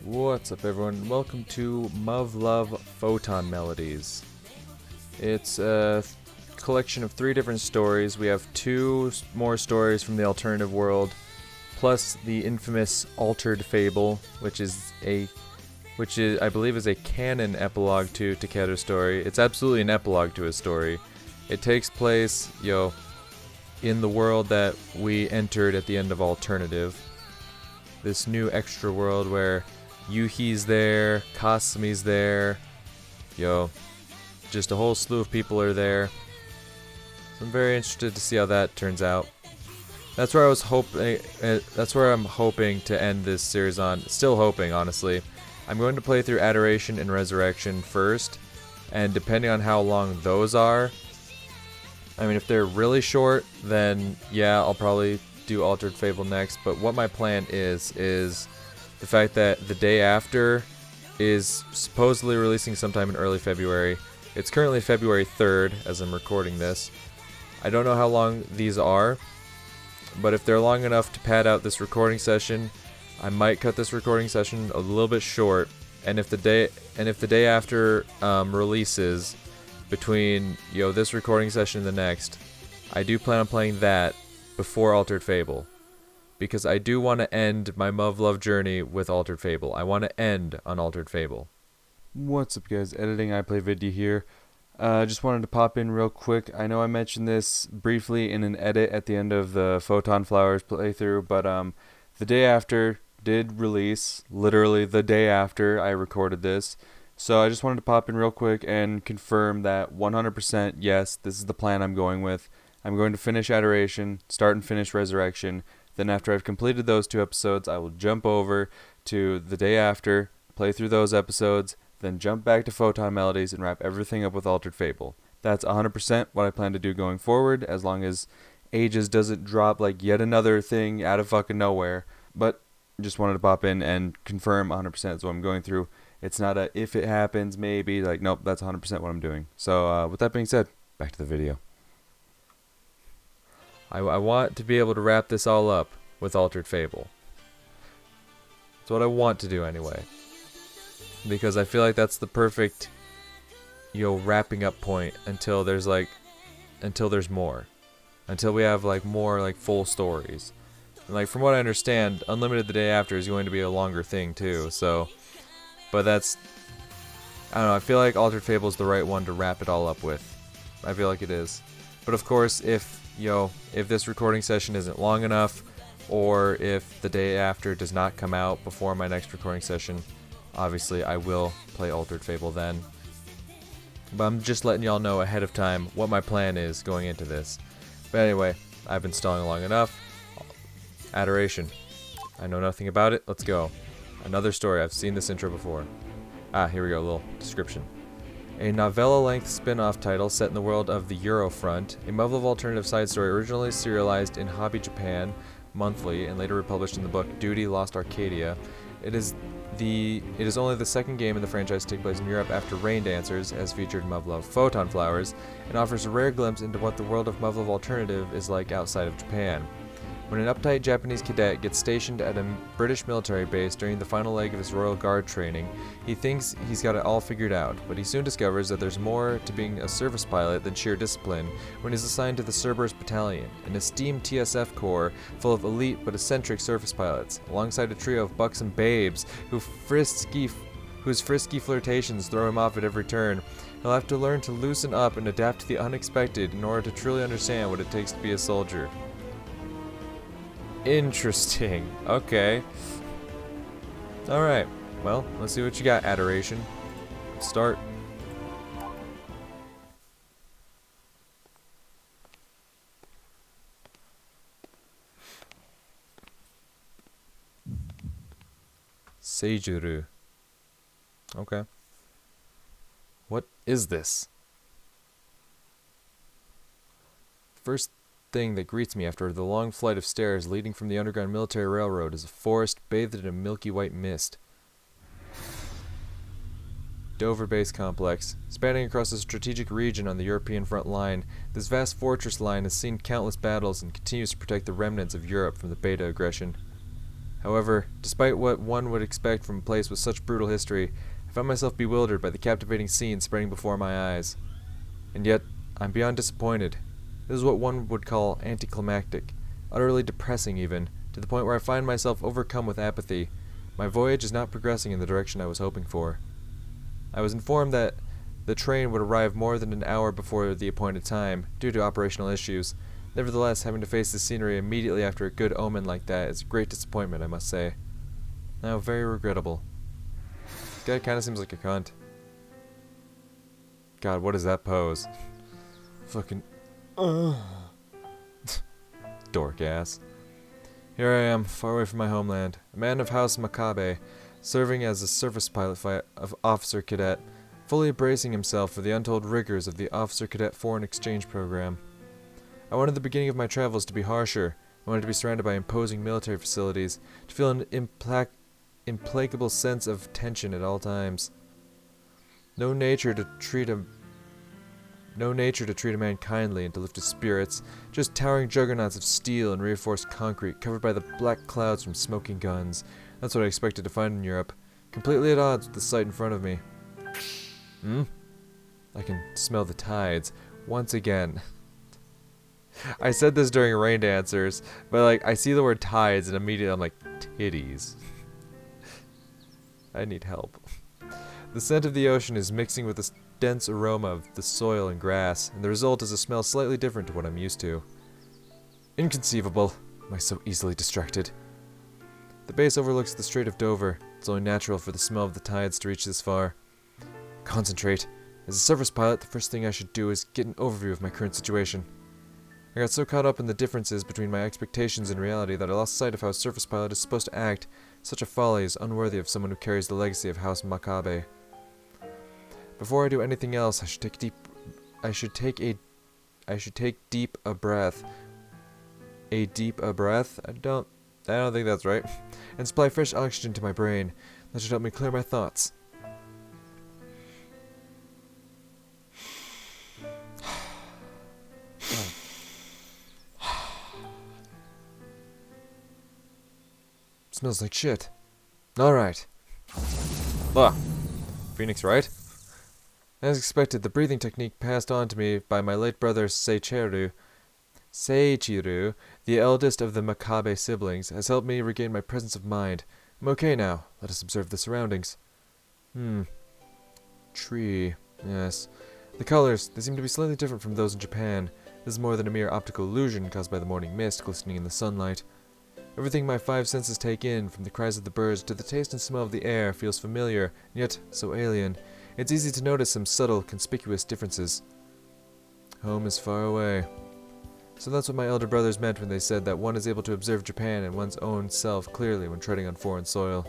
What's up, everyone? Welcome to Muv-Luv photonmelodies. It's a collection of 3 different stories. We have 2 more stories from the alternative world, plus the infamous Altered Fable, which I believe is a canon epilogue to Takeru's story. It's absolutely an epilogue to his story. It takes place, in the world that we entered at the end of Alternative. This new extra world where Yuhi's there, Kasumi's there, just a whole slew of people are there. So I'm very interested to see how that turns out. That's where I'm hoping to end this series on. Still hoping, honestly. I'm going to play through Adoration and Resurrection first, and depending on how long those are, I mean, if they're really short, then yeah, I'll probably do Altered Fable next. But what my plan is the fact that the day after is supposedly releasing sometime in early February. It's currently February 3rd as I'm recording this. I don't know how long these are, but if they're long enough to pad out this recording session, I might cut this recording session a little bit short. And if the day after releases between this recording session and the next, I do plan on playing that before Altered Fable, because I do want to end my Muv-Luv journey with Altered Fable. I want to end on Altered Fable. What's up, guys? Editing IPlayVidya here. Just wanted to pop in real quick. I know I mentioned this briefly in an edit at the end of the Photon Flowers playthrough, but the day after did release, literally the day after I recorded this. So I just wanted to pop in real quick and confirm that 100% yes, this is the plan I'm going with. I'm going to finish Adoration, start and finish Resurrection. Then after I've completed those 2 episodes, I will jump over to the day after, play through those episodes, then jump back to photonmelodies and wrap everything up with Altered Fable. That's 100% what I plan to do going forward, as long as Ages doesn't drop like yet another thing out of fucking nowhere. But just wanted to pop in and confirm 100% is what I'm going through. It's not a if it happens, maybe, like, nope, that's 100% what I'm doing. So with that being said, back to the video. I want to be able to wrap this all up with Altered Fable. That's what I want to do anyway. Because I feel like that's the perfect, wrapping up point until there's more. Until we have more full stories. And from what I understand, Unlimited the day after is going to be a longer thing too, so. But that's, I don't know, I feel like Altered Fable is the right one to wrap it all up with. I feel like it is. But of course, if this recording session isn't long enough, or if the day after does not come out before my next recording session, obviously I will play Altered Fable then. But I'm just letting y'all know ahead of time what my plan is going into this. But anyway, I've been stalling long enough. Adoration. I know nothing about it. Let's go. Another story. I've seen this intro before. Here we go. A little description. A novella-length spin-off title set in the world of the Eurofront, a Muv-Luv alternative side story originally serialized in Hobby Japan Monthly and later republished in the book Duty Lost Arcadia. It is only the second game in the franchise to take place in Europe after Rain Dancers, as featured in Muv-Luv Photon Flowers, and offers a rare glimpse into what the world of Muv-Luv alternative is like outside of Japan. When an uptight Japanese cadet gets stationed at a British military base during the final leg of his Royal Guard training, he thinks he's got it all figured out, but he soon discovers that there's more to being a service pilot than sheer discipline when he's assigned to the Cerberus Battalion, an esteemed TSF corps full of elite but eccentric surface pilots, alongside a trio of buxom babes whose frisky flirtations throw him off at every turn. He'll have to learn to loosen up and adapt to the unexpected in order to truly understand what it takes to be a soldier. Interesting. Okay. Alright. Well, let's see what you got, Adoration. Let's start. Seijurou. Okay. What is this? First thing that greets me after the long flight of stairs leading from the underground military railroad is a forest bathed in a milky white mist. Dover Base Complex. Spanning across a strategic region on the European front line, this vast fortress line has seen countless battles and continues to protect the remnants of Europe from the Beta aggression. However, despite what one would expect from a place with such brutal history, I found myself bewildered by the captivating scene spreading before my eyes. And yet, I'm beyond disappointed. This is what one would call anticlimactic, utterly depressing even, to the point where I find myself overcome with apathy. My voyage is not progressing in the direction I was hoping for. I was informed that the train would arrive more than an hour before the appointed time, due to operational issues. Nevertheless, having to face the scenery immediately after a good omen like that is a great disappointment, I must say. Now, very regrettable. This guy kinda seems like a cunt. God, what is that pose? Fucking... Dork ass. Here I am, far away from my homeland, a man of House Makabe, serving as a surface pilot of Officer Cadet, fully bracing himself for the untold rigors of the Officer Cadet Foreign Exchange Program. I wanted the beginning of my travels to be harsher. I wanted to be surrounded by imposing military facilities, to feel an implacable sense of tension at all times. No nature to treat a man kindly and to lift his spirits, just towering juggernauts of steel and reinforced concrete covered by the black clouds from smoking guns. That's what I expected to find in Europe, completely at odds with the sight in front of me. I can smell the tides, once again. I said this during Rain Dancers, but like, I see the word tides and immediately I'm like, titties. I need help. The scent of the ocean is mixing with the dense aroma of the soil and grass, and the result is a smell slightly different to what I'm used to. Inconceivable. Am I so easily distracted? The base overlooks the Strait of Dover. It's only natural for the smell of the tides to reach this far. Concentrate. As a surface pilot, the first thing I should do is get an overview of my current situation. I got so caught up in the differences between my expectations and reality that I lost sight of how a surface pilot is supposed to act. Such a folly is unworthy of someone who carries the legacy of House Makabe. Before I do anything else, I should take deep a breath. A deep a breath? I don't think that's right. And supply fresh oxygen to my brain. That should help me clear my thoughts. Smells like shit. Alright. Phoenix, right? As expected, the breathing technique passed on to me by my late brother Seijurou, the eldest of the Makabe siblings, has helped me regain my presence of mind. I'm okay now. Let us observe the surroundings. Tree. Yes. The colors, they seem to be slightly different from those in Japan. This is more than a mere optical illusion caused by the morning mist glistening in the sunlight. Everything my five senses take in, from the cries of the birds to the taste and smell of the air, feels familiar, and yet so alien. It's easy to notice some subtle, conspicuous differences. Home is far away. So that's what my elder brothers meant when they said that one is able to observe Japan and one's own self clearly when treading on foreign soil.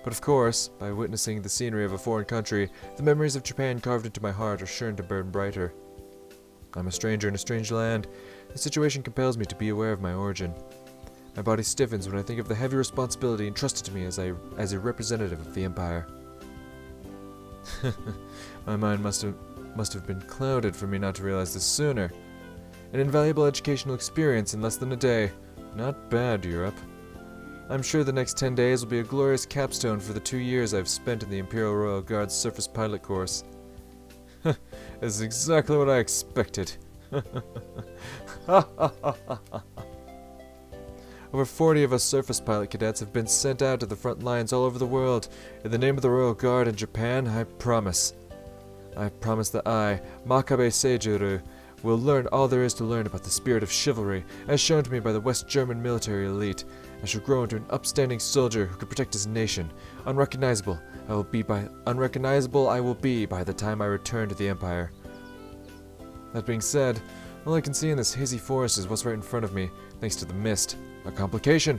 But of course, by witnessing the scenery of a foreign country, the memories of Japan carved into my heart are sure to burn brighter. I'm a stranger in a strange land. The situation compels me to be aware of my origin. My body stiffens when I think of the heavy responsibility entrusted to me as a representative of the Empire. My mind must have been clouded for me not to realize this sooner. An invaluable educational experience in less than a day. Not bad, Europe. I'm sure the next 10 days will be a glorious capstone for the 2 years I've spent in the Imperial Royal Guard's surface pilot course. This is exactly what I expected. Over 40 of us surface pilot cadets have been sent out to the front lines all over the world. In the name of the Royal Guard in Japan, I promise that I, Makabe Seijurou, will learn all there is to learn about the spirit of chivalry, as shown to me by the West German military elite. I shall grow into an upstanding soldier who can protect his nation. Unrecognizable I will be by the time I return to the Empire. That being said, all I can see in this hazy forest is what's right in front of me, thanks to the mist. A complication.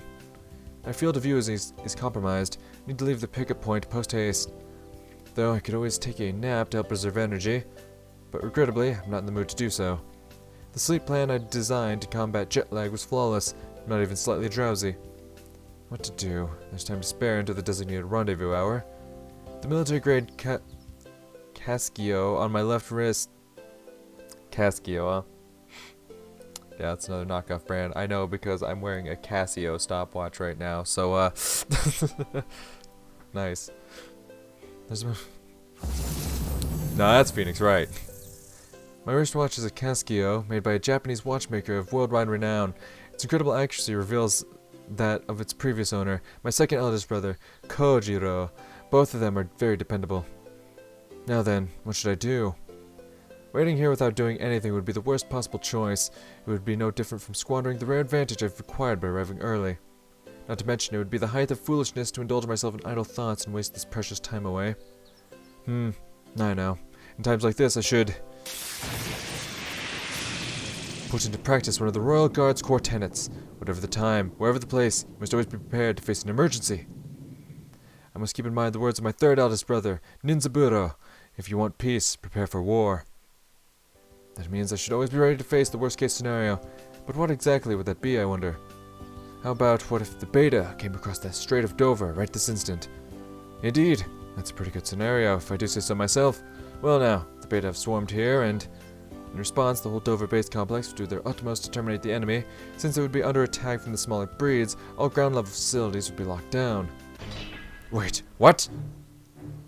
My field of view is compromised. I need to leave the pickup point post-haste. Though I could always take a nap to help preserve energy, but regrettably, I'm not in the mood to do so. The sleep plan I designed to combat jet lag was flawless. I'm not even slightly drowsy. What to do? There's time to spare until the designated rendezvous hour. The military-grade Casquio on my left wrist. Casquio, huh? Yeah, it's another knockoff brand. I know because I'm wearing a Casio stopwatch right now. So, nice. There's no, that's Phoenix, right. My wristwatch is a Casio made by a Japanese watchmaker of worldwide renown. Its incredible accuracy reveals that of its previous owner, my second eldest brother, Seijurou. Both of them are very dependable. Now then, what should I do? Waiting here without doing anything would be the worst possible choice. It would be no different from squandering the rare advantage I've acquired by arriving early. Not to mention, it would be the height of foolishness to indulge myself in idle thoughts and waste this precious time away. I know. In times like this, I should put into practice one of the Royal Guard's core tenets. Whatever the time, wherever the place, you must always be prepared to face an emergency. I must keep in mind the words of my third eldest brother, Ninzaburo. If you want peace, prepare for war. That means I should always be ready to face the worst case scenario. But what exactly would that be, I wonder? How about what if the Beta came across the Strait of Dover right this instant? Indeed, that's a pretty good scenario, if I do say so myself. Well now, the Beta have swarmed here, and in response, the whole Dover base complex would do their utmost to terminate the enemy. Since it would be under attack from the smaller breeds, all ground-level facilities would be locked down. Wait, what?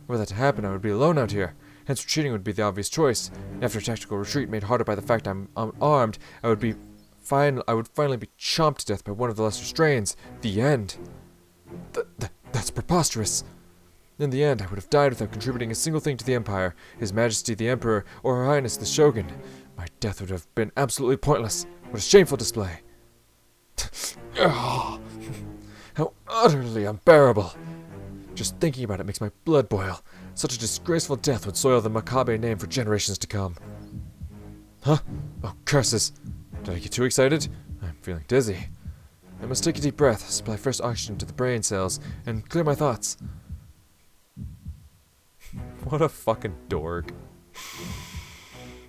Were that to happen, I would be alone out here. Hence, retreating would be the obvious choice. After a tactical retreat made harder by the fact I'm unarmed, I would finally be chomped to death by one of the lesser strains. The end. That's preposterous. In the end, I would have died without contributing a single thing to the Empire, His Majesty the Emperor, or Her Highness the Shogun. My death would have been absolutely pointless. What a shameful display. How utterly unbearable. Just thinking about it makes my blood boil. Such a disgraceful death would soil the Makabe name for generations to come. Huh? Oh, curses. Did I get too excited? I'm feeling dizzy. I must take a deep breath, supply fresh oxygen to the brain cells, and clear my thoughts. What a fucking dork.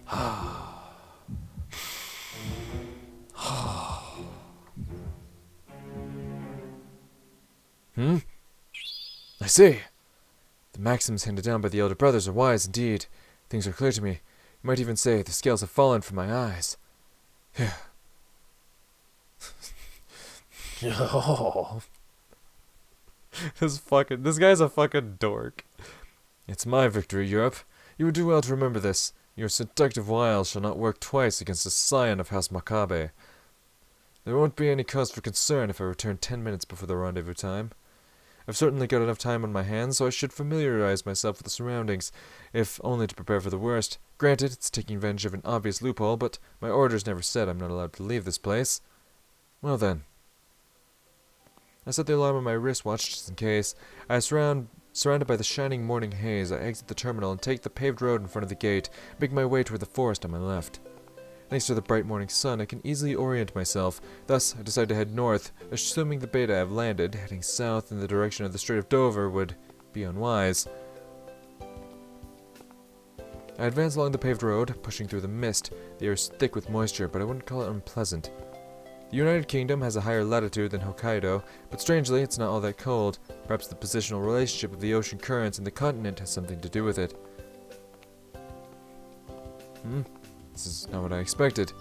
I see. The maxims handed down by the elder brothers are wise indeed. Things are clear to me. You might even say the scales have fallen from my eyes. This guy's a fucking dork. It's my victory, Europe. You would do well to remember this. Your seductive wiles shall not work twice against a scion of House Makabe. There won't be any cause for concern if I return 10 minutes before the rendezvous time. I've certainly got enough time on my hands, so I should familiarize myself with the surroundings, if only to prepare for the worst. Granted, it's taking advantage of an obvious loophole, but my orders never said I'm not allowed to leave this place. Well then. I set the alarm on my wristwatch just in case. Surrounded by the shining morning haze, I exit the terminal and take the paved road in front of the gate, making my way toward the forest on my left. Thanks to the bright morning sun, I can easily orient myself. Thus, I decide to head north, assuming the Beta have landed. Heading south in the direction of the Strait of Dover would be unwise. I advance along the paved road, pushing through the mist. The air is thick with moisture, but I wouldn't call it unpleasant. The United Kingdom has a higher latitude than Hokkaido, but strangely, it's not all that cold. Perhaps the positional relationship of the ocean currents and the continent has something to do with it. This is not what I expected.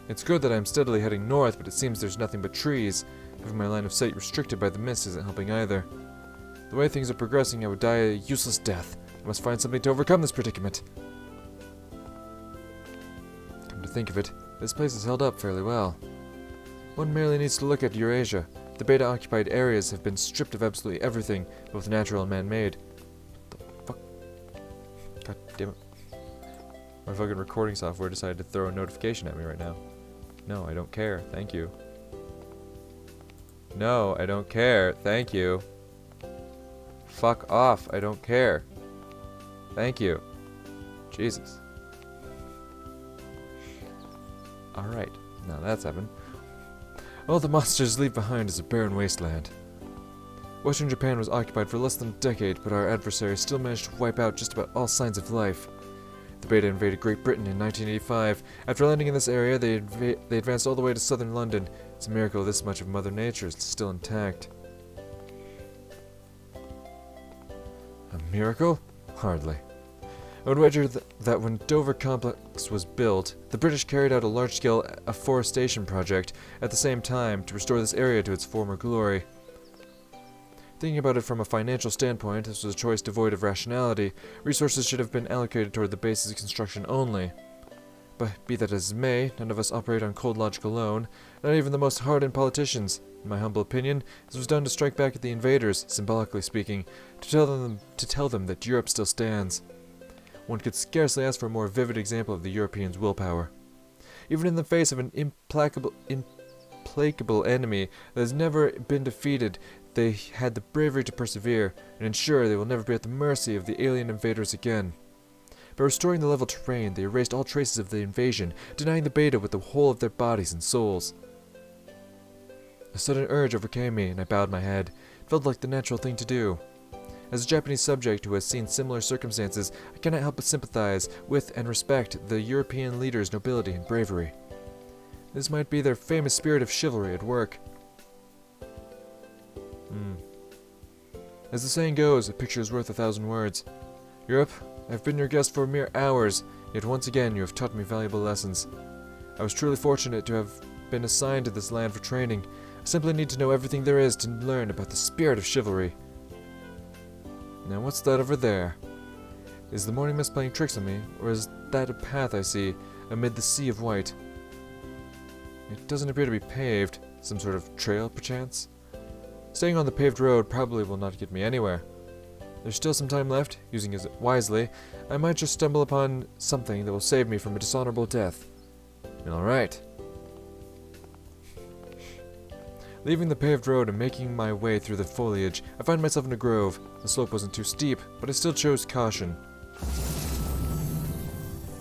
It's good that I'm steadily heading north, but it seems there's nothing but trees. Having my line of sight restricted by the mist isn't helping either. The way things are progressing, I would die a useless death. I must find something to overcome this predicament. Come to think of it, this place has held up fairly well. One merely needs to look at Eurasia. The Beta-occupied areas have been stripped of absolutely everything, both natural and man-made. What the fuck? God damn it. My fucking recording software decided to throw a notification at me right now. No, I don't care. Thank you. No, I don't care. Thank you. Fuck off. I don't care. Thank you. Jesus. Alright. Now that's happened. All the monsters leave behind is a barren wasteland. Western Japan was occupied for less than a decade, but our adversaries still managed to wipe out just about all signs of life. The Beta invaded Great Britain in 1985. After landing in this area, they advanced all the way to southern London. It's a miracle this much of Mother Nature is still intact. A miracle? Hardly. I would wager that when Dover Complex was built, the British carried out a large-scale afforestation project at the same time to restore this area to its former glory. Thinking about it from a financial standpoint, this was a choice devoid of rationality. Resources should have been allocated toward the base's construction only. But be that as it may, none of us operate on cold logic alone, not even the most hardened politicians. In my humble opinion, this was done to strike back at the invaders, symbolically speaking, to tell them that Europe still stands. One could scarcely ask for a more vivid example of the Europeans' willpower. Even in the face of an implacable enemy that has never been defeated, they had the bravery to persevere and ensure they will never be at the mercy of the alien invaders again. By restoring the level terrain, they erased all traces of the invasion, denying the beta with the whole of their bodies and souls. A sudden urge overcame me, and I bowed my head. It felt like the natural thing to do. As a Japanese subject who has seen similar circumstances, I cannot help but sympathize with and respect the European leaders' nobility and bravery. This might be their famous spirit of chivalry at work. As the saying goes, a picture is worth 1,000 words. Europe, I have been your guest for mere hours, yet once again you have taught me valuable lessons. I was truly fortunate to have been assigned to this land for training. I simply need to know everything there is to learn about the spirit of chivalry. Now what's that over there? Is the morning mist playing tricks on me, or is that a path I see amid the sea of white? It doesn't appear to be paved. Some sort of trail, perchance? Staying on the paved road probably will not get me anywhere. There's still some time left. Using it wisely, I might just stumble upon something that will save me from a dishonorable death. Alright. Leaving the paved road and making my way through the foliage, I find myself in a grove. The slope wasn't too steep, but I still chose caution.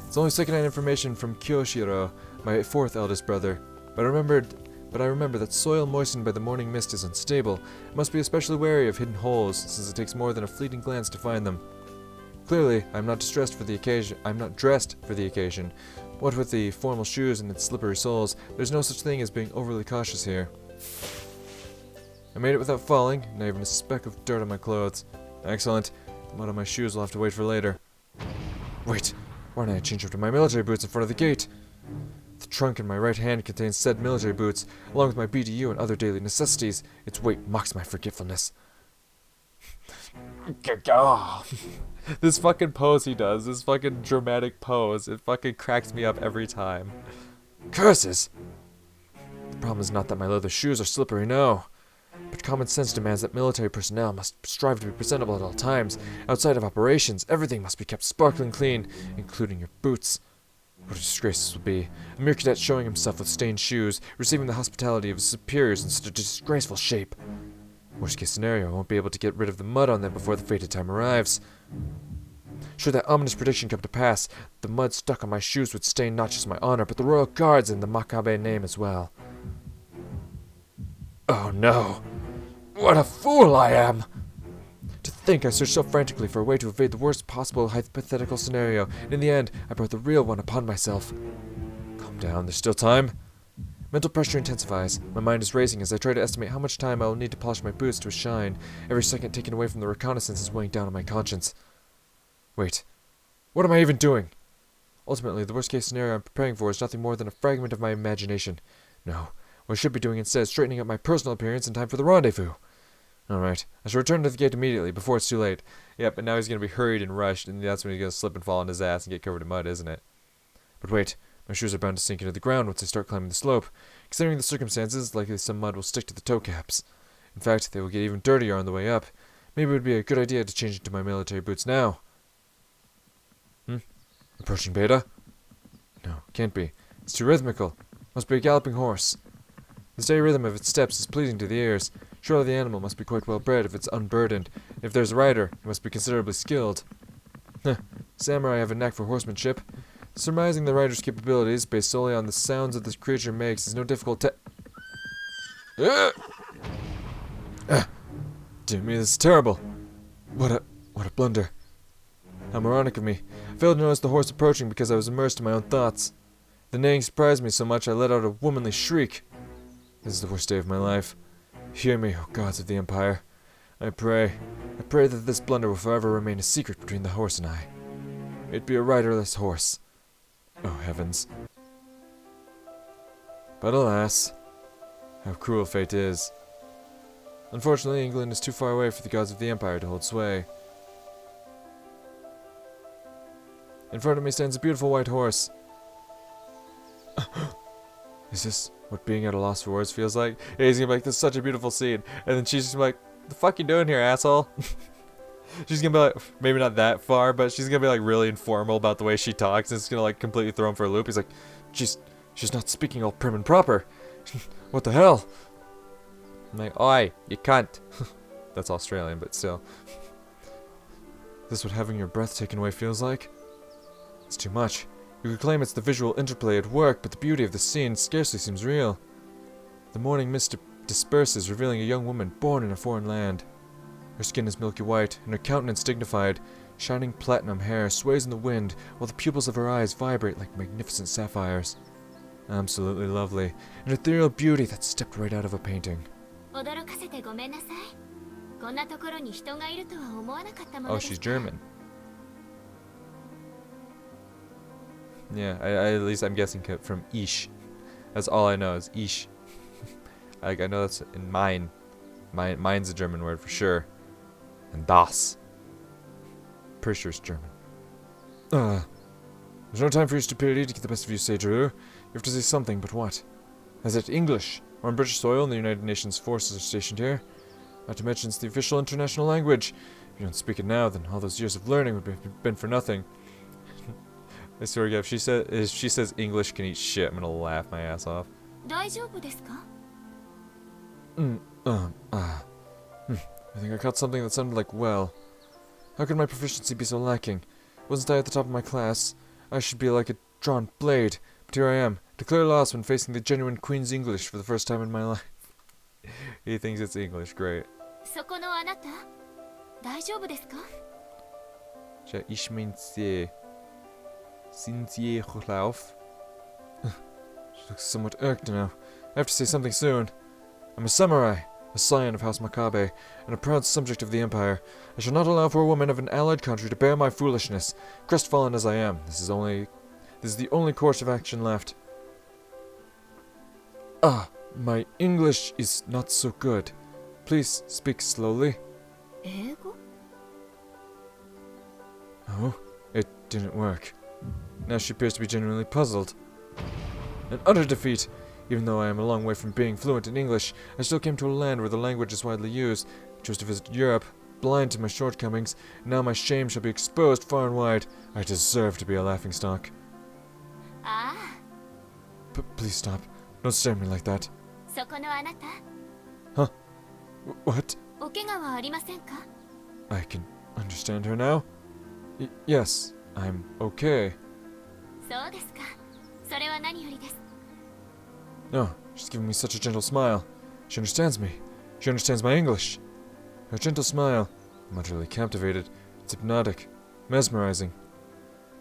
It's only second-hand information from Seijurou, my fourth eldest brother, but I remember that soil moistened by the morning mist is unstable. I must be especially wary of hidden holes, since it takes more than a fleeting glance to find them. Clearly, I'm not dressed for the occasion. What with the formal shoes and its slippery soles, there's no such thing as being overly cautious here. I made it without falling, not even a speck of dirt on my clothes. Excellent. The mud on my shoes will have to wait for later. Wait, why didn't I change up to my military boots in front of the gate? The trunk in my right hand contains said military boots, along with my BDU and other daily necessities. Its weight mocks my forgetfulness. This fucking pose he does, this fucking dramatic pose, it fucking cracks me up every time. Curses! The problem is not that my leather shoes are slippery, no. But common sense demands that military personnel must strive to be presentable at all times. Outside of operations, everything must be kept sparkling clean, including your boots. What a disgrace this will be. A mere cadet showing himself with stained shoes, receiving the hospitality of his superiors in such a disgraceful shape. Worst case scenario, I won't be able to get rid of the mud on them before the fated time arrives. Should that ominous prediction come to pass, the mud stuck on my shoes would stain not just my honor, but the royal guards and the Makabe name as well. Oh no! What a fool I am! To think I searched so frantically for a way to evade the worst possible hypothetical scenario, and in the end, I brought the real one upon myself. Calm down, there's still time. Mental pressure intensifies. My mind is racing as I try to estimate how much time I will need to polish my boots to a shine. Every second taken away from the reconnaissance is weighing down on my conscience. Wait, what am I even doing? Ultimately, the worst case scenario I'm preparing for is nothing more than a fragment of my imagination. No, what I should be doing instead is straightening up my personal appearance in time for the rendezvous. Alright, I shall return to the gate immediately, before it's too late. Yep, and now he's going to be hurried and rushed, and that's when he's going to slip and fall on his ass and get covered in mud, isn't it? But wait, my shoes are bound to sink into the ground once I start climbing the slope. Considering the circumstances, likely some mud will stick to the toe caps. In fact, they will get even dirtier on the way up. Maybe it would be a good idea to change into my military boots now. Approaching beta? No, can't be. It's too rhythmical. Must be a galloping horse. The steady rhythm of its steps is pleasing to the ears. Surely the animal must be quite well bred if it's unburdened. If there's a rider, he must be considerably skilled. Samurai have a knack for horsemanship. Surmising the rider's capabilities based solely on the sounds that this creature makes is no difficult Dear me, this is terrible. What a blunder. How moronic of me. I failed to notice the horse approaching because I was immersed in my own thoughts. The neighing surprised me so much I let out a womanly shriek. This is the worst day of my life. Hear me, O gods of the Empire. I pray that this blunder will forever remain a secret between the horse and I. It'd be a riderless horse. Oh, heavens. But alas, how cruel fate is. Unfortunately, England is too far away for the gods of the Empire to hold sway. In front of me stands a beautiful white horse. Is this what being at a loss for words feels like? Yeah, he's gonna be like, this is such a beautiful scene. And then she's just gonna be like, the fuck you doing here, asshole? She's gonna be like, maybe not that far, but she's gonna be like really informal about the way she talks, and it's gonna like completely throw him for a loop. He's like, she's not speaking all prim and proper. What the hell? I'm like, oi, you cunt. That's Australian, but still. Is this what having your breath taken away feels like? It's too much. You could claim it's the visual interplay at work, but the beauty of the scene scarcely seems real. The morning mist disperses, revealing a young woman born in a foreign land. Her skin is milky white, and her countenance dignified. Shining platinum hair sways in the wind, while the pupils of her eyes vibrate like magnificent sapphires. Absolutely lovely, an ethereal beauty that stepped right out of a painting. Oh, she's German. Yeah, at least I'm guessing from Ish. That's all I know is Ish. I know that's in mine. Mine's a German word for sure. And das. Pretty sure it's German. There's no time for your stupidity to get the best of you, Seijurou. You have to say something, but what? Is it English? Or on British soil and the United Nations forces are stationed here? Not to mention it's the official international language. If you don't speak it now, then all those years of learning would have been for nothing. I swear to God, if she says English can eat shit, I'm gonna laugh my ass off. I think I caught something that sounded like well. How could my proficiency be so lacking? Wasn't I at the top of my class? I should be like a drawn blade. But here I am, declare loss when facing the genuine Queen's English for the first time in my life. He thinks it's English, great. Ich meine Seijurou. She looks somewhat irked now. I have to say something soon. I'm a samurai, a scion of House Makabe, and a proud subject of the Empire. I shall not allow for a woman of an allied country to bear my foolishness. Crestfallen as I am, this is the only course of action left. My English is not so good. Please speak slowly. Oh, it didn't work. Now she appears to be genuinely puzzled. An utter defeat! Even though I am a long way from being fluent in English, I still came to a land where the language is widely used. I chose to visit Europe, blind to my shortcomings, and now my shame shall be exposed far and wide. I deserve to be a laughingstock. Please stop. Don't stare at me like that. Huh? What? I can understand her now? Yes, I'm okay. No, she's giving me such a gentle smile. She understands me. She understands my English. Her gentle smile. I'm utterly captivated. It's hypnotic. Mesmerizing.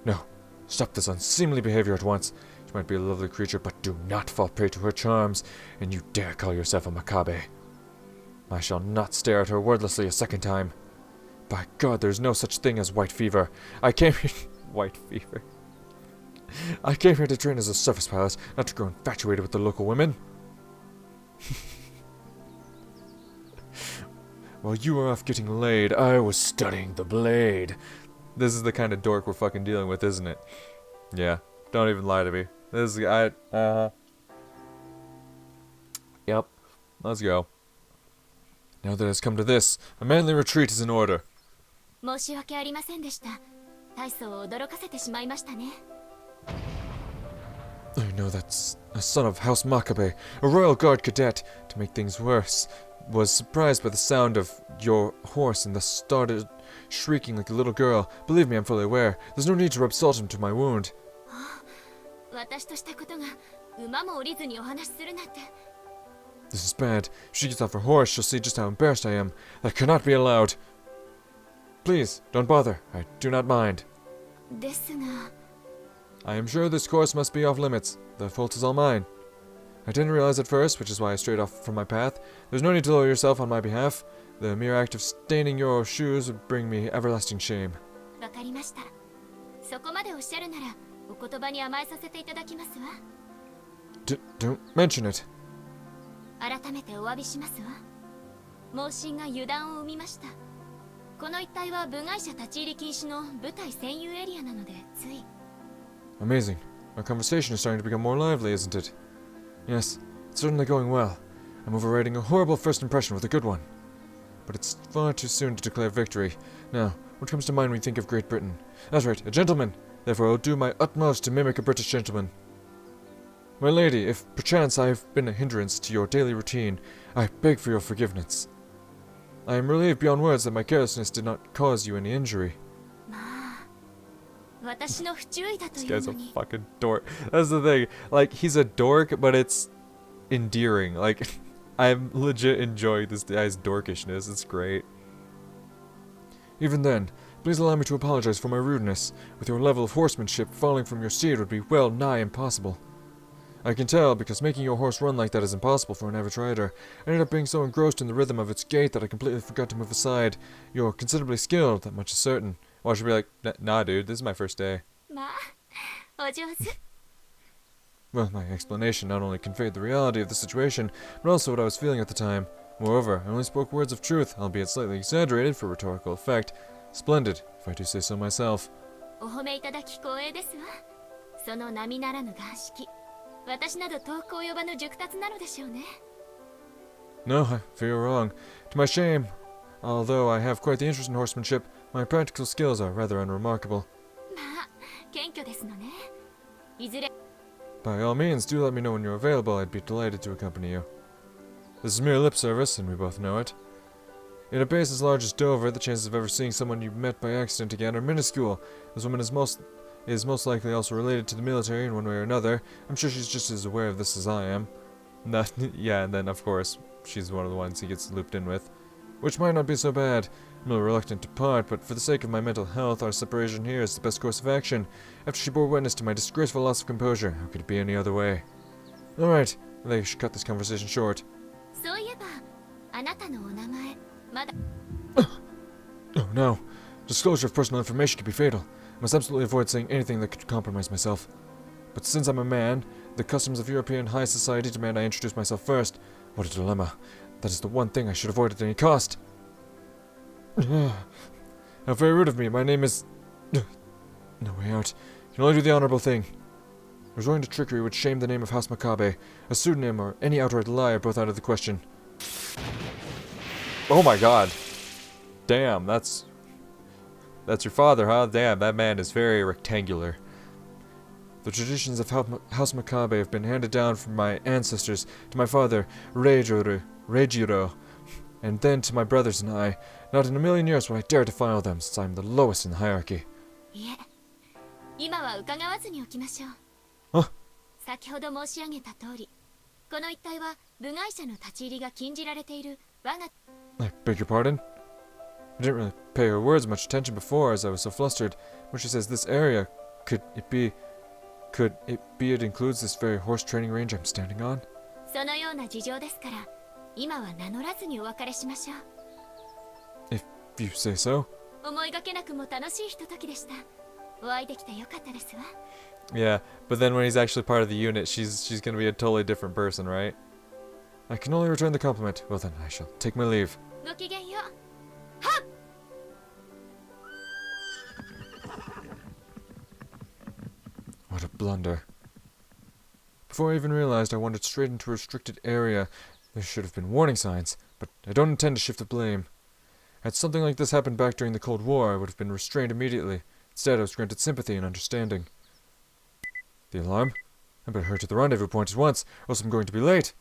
No, stop this unseemly behavior at once. She might be a lovely creature, but do not fall prey to her charms. And you dare call yourself a Makabe. I shall not stare at her wordlessly a second time. By God, there's no such thing as white fever. I came here... White fever. I came here to train as a surface pilot, not to grow infatuated with the local women. While you were off getting laid, I was studying the blade. This is the kind of dork we're fucking dealing with, isn't it? Yeah, don't even lie to me. This is... Yep, let's go. Now that it's come to this, a manly retreat is in order. I know that's a son of House Makabe, a royal guard cadet. To make things worse, was surprised by the sound of your horse and thus started shrieking like a little girl. Believe me, I'm fully aware. There's no need to rub salt into my wound. This is bad. If she gets off her horse, she'll see just how embarrassed I am. That cannot be allowed. Please, don't bother. I do not mind. I am sure this course must be off limits. The fault is all mine. I didn't realize at first, which is why I strayed off from my path. There's no need to lower yourself on my behalf. The mere act of staining your shoes would bring me everlasting shame. そこまでおっしゃるならお言葉に甘えさせていただきますわ。Don't mention it. 改めてお詫びしますわ。盲信が油断を生みました。この一帯は部外者立ち入り禁止の部隊占有エリアなのでつい。Amazing. Our conversation is starting to become more lively, isn't it? Yes, it's certainly going well. I'm overriding a horrible first impression with a good one. But it's far too soon to declare victory. Now, what comes to mind when you think of Great Britain? That's right, a gentleman. Therefore, I'll do my utmost to mimic a British gentleman. My lady, if perchance I have been a hindrance to your daily routine, I beg for your forgiveness. I am relieved beyond words that my carelessness did not cause you any injury. This guy's a fucking dork. That's the thing. Like, he's a dork, but it's endearing. Like, I'm legit enjoying this guy's dorkishness. It's great. Even then, please allow me to apologize for my rudeness. With your level of horsemanship, falling from your steed would be well nigh impossible. I can tell, because making your horse run like that is impossible for an average rider. I ended up being so engrossed in the rhythm of its gait that I completely forgot to move aside. You're considerably skilled, that much is certain. Well, I should be like, nah dude, this is my first day. Well, my explanation not only conveyed the reality of the situation, but also what I was feeling at the time. Moreover, I only spoke words of truth, albeit slightly exaggerated for rhetorical effect. Splendid, if I do say so myself. No, I fear you're wrong. To my shame, although I have quite the interest in horsemanship, my practical skills are rather unremarkable. By all means, do let me know when you're available. I'd be delighted to accompany you. This is mere lip service, and we both know it. In a base as large as Dover, the chances of ever seeing someone you met by accident again are minuscule. This woman is most likely also related to the military in one way or another. I'm sure she's just as aware of this as I am. Yeah, and then of course, she's one of the ones he gets looped in with. Which might not be so bad. I'm a little reluctant to part, but for the sake of my mental health, our separation here is the best course of action. After she bore witness to my disgraceful loss of composure, how could it be any other way? Alright, I think I should cut this conversation short. Oh no. Disclosure of personal information could be fatal. I must absolutely avoid saying anything that could compromise myself. But since I'm a man, the customs of European high society demand I introduce myself first. What a dilemma. That is the one thing I should avoid at any cost. How very rude of me. My name is... No way out. You can only do the honorable thing. Resorting to trickery would shame the name of House Makabe. A pseudonym or any outright lie are both out of the question. Oh my god. Damn, that's your father, huh? Damn, that man is very rectangular. The traditions of House Makabe have been handed down from my ancestors to my father, Seijurou, and then to my brothers and I. Not in a million years would I dare defile them, since I am the lowest in the hierarchy. Huh? I beg your pardon? I didn't really pay her words much attention before, as I was so flustered. When she says this area, could it be it includes this very horse training range I'm standing on? If you say so. Yeah, but then when he's actually part of the unit, she's gonna be a totally different person, right? I can only return the compliment. Well then, I shall take my leave. What a blunder. Before I even realized, I wandered straight into a restricted area. There should have been warning signs, but I don't intend to shift the blame. Had something like this happened back during the Cold War, I would have been restrained immediately. Instead, I was granted sympathy and understanding. The alarm? I better hurry to the rendezvous point at once, or else I'm going to be late.